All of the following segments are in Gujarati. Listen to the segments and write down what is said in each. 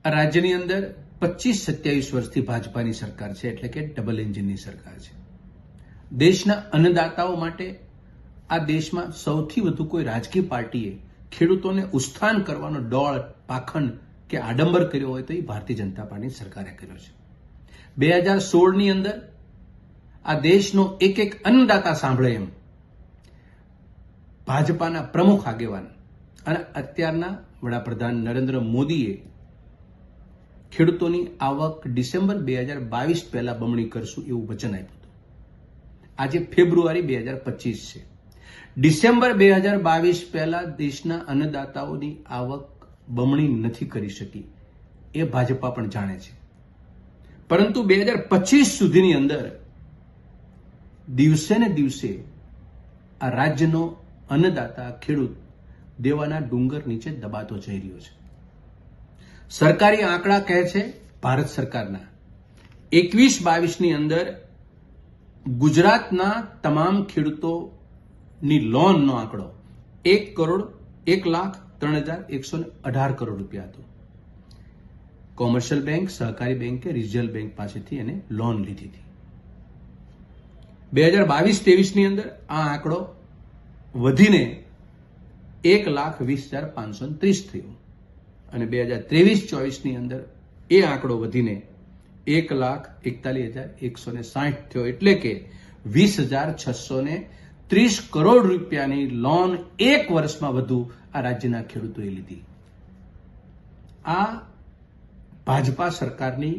આ રાજ્યની અંદર 25-27 વર્ષથી ભાજપાની સરકાર છે, એટલે કે ડબલ એન્જિનની સરકાર છે. દેશના અન્નદાતાઓ માટે આ દેશમાં સૌથી વધુ કોઈ રાજકીય પાર્ટીએ ખેડૂતોને ઉત્થાન કરવાનો ડોળ, પાખંડ કે આડંબર કર્યો હોય તો એ ભારતીય જનતા પાર્ટીની સરકારે કર્યો છે. 2016ની અંદર આ દેશનો એક અન્નદાતા સાંભળે એમ ભાજપાના પ્રમુખ આગેવાન અને અત્યારના વડાપ્રધાન નરેન્દ્ર મોદીએ ખેડૂતોની આવક ડિસેમ્બર 2022 પહેલા બમણી કરશું એવું વચન આપ્યું હતું. આજે ફેબ્રુઆરી 2025 છે. ડિસેમ્બર 2022 પહેલા દેશના અન્નદાતાઓની આવક બમણી નથી કરી શકી એ ભાજપા પણ જાણે છે. પરંતુ 2025 સુધીની અંદર દિવસે ને દિવસે આ રાજ્યનો અન્નદાતા ખેડૂત દેવાના ડુંગર નીચે દબાતો જઈ રહ્યો છે. સરકારી આંકડા કહે છે, ભારત સરકારના 21-22ની અંદર ગુજરાતના તમામ ખેડૂતોની લોનનો આંકડો 1,01,03,118 કરોડ રૂપિયા હતો. કોમર્શિયલ બેંક, સહકારી બેંકે, રિઝર્વ બેંક પાસેથી એને લોન લીધી હતી. 2022-23ની અંદર આ આંકડો વધીને 1,20,530 થયો અને 2023-24ની અંદર એ આંકડો વધીને 1,41,160 થયો, એટલે કે 20,630 કરોડ રૂપિયાની લોન એક વર્ષમાં વધુ આ રાજ્યના ખેડૂતોએ લીધી. આ ભાજપા સરકારની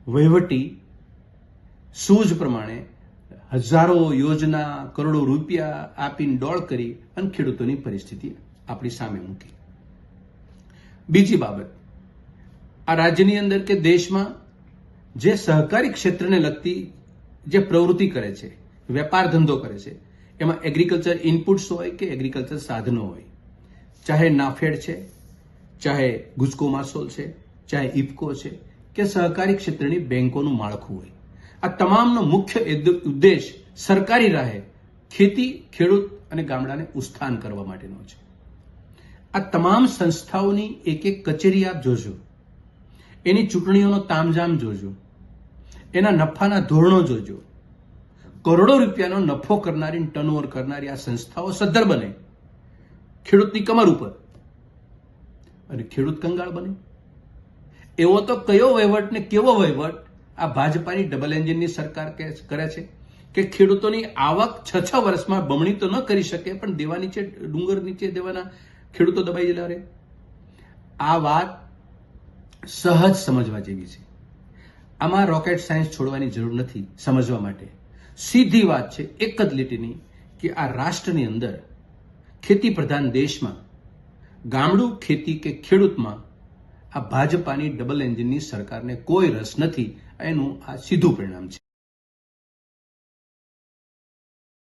વહીવટી સૂઝ પ્રમાણે હજારો યોજના, કરોડો રૂપિયા આપીને ડોળ કરી અને ખેડૂતોની પરિસ્થિતિ આપણી સામે મૂકી. બીજી બાબત, આ રાજ્યની અંદર કે દેશમાં જે સહકારી ક્ષેત્રને લગતી જે પ્રવૃત્તિ કરે છે, વેપાર ધંધો કરે છે, એમાં એગ્રીકલ્ચર ઇનપુટ્સ હોય કે એગ્રીકલ્ચર સાધનો હોય, ચાહે નાફેડ છે, ચાહે ગુજકો માસોલ છે, ચાહે ઇફકો છે કે સહકારી ક્ષેત્રની બેંકોનું માળખું હોય, આ તમામનો મુખ્ય ઉદ્દેશ સરકારી રાહે ખેતી, ખેડૂત અને ગામડાને ઉત્થાન કરવા માટેનો છે. આ તમામ સંસ્થાઓની એક કચેરી આપ જોજો, એની ચૂંટણીઓનો તામઝામ જોજો, એના નફાના ધોરણો જોજો. કરોડો રૂપિયાનો નફો કરનારી, ટર્નઓવર કરનારી આ સંસ્થાઓ સદ્ધર બને ખેડૂતની કમર ઉપર અને ખેડૂત કંગાળ બને. એવો તો કયો વહીવટ ને કેવો વહીવટ આ ભાજપાની ડબલ એન્જિનની સરકાર કરે છે કે ખેડૂતોની આવક 6 વર્ષમાં બમણી તો ન કરી શકે, પણ દેવા નીચે, ડુંગર નીચે દેવાના ખેડૂતો દબાઈ ગયેલા રહે. આ વાત સહજ સમજવા જેવી છે. આમાં રોકેટ સાયન્સ છોડવાની જરૂર નથી સમજવા માટે. સીધી વાત છે એક જ લીટીની કે આ રાષ્ટ્રની અંદર ખેતી પ્રધાન દેશમાં ગામડું, ખેતી કે ખેડૂતમાં આ ભાજપાની ડબલ એન્જિનની સરકારને કોઈ રસ નથી. એનું આ સીધું પરિણામ છે.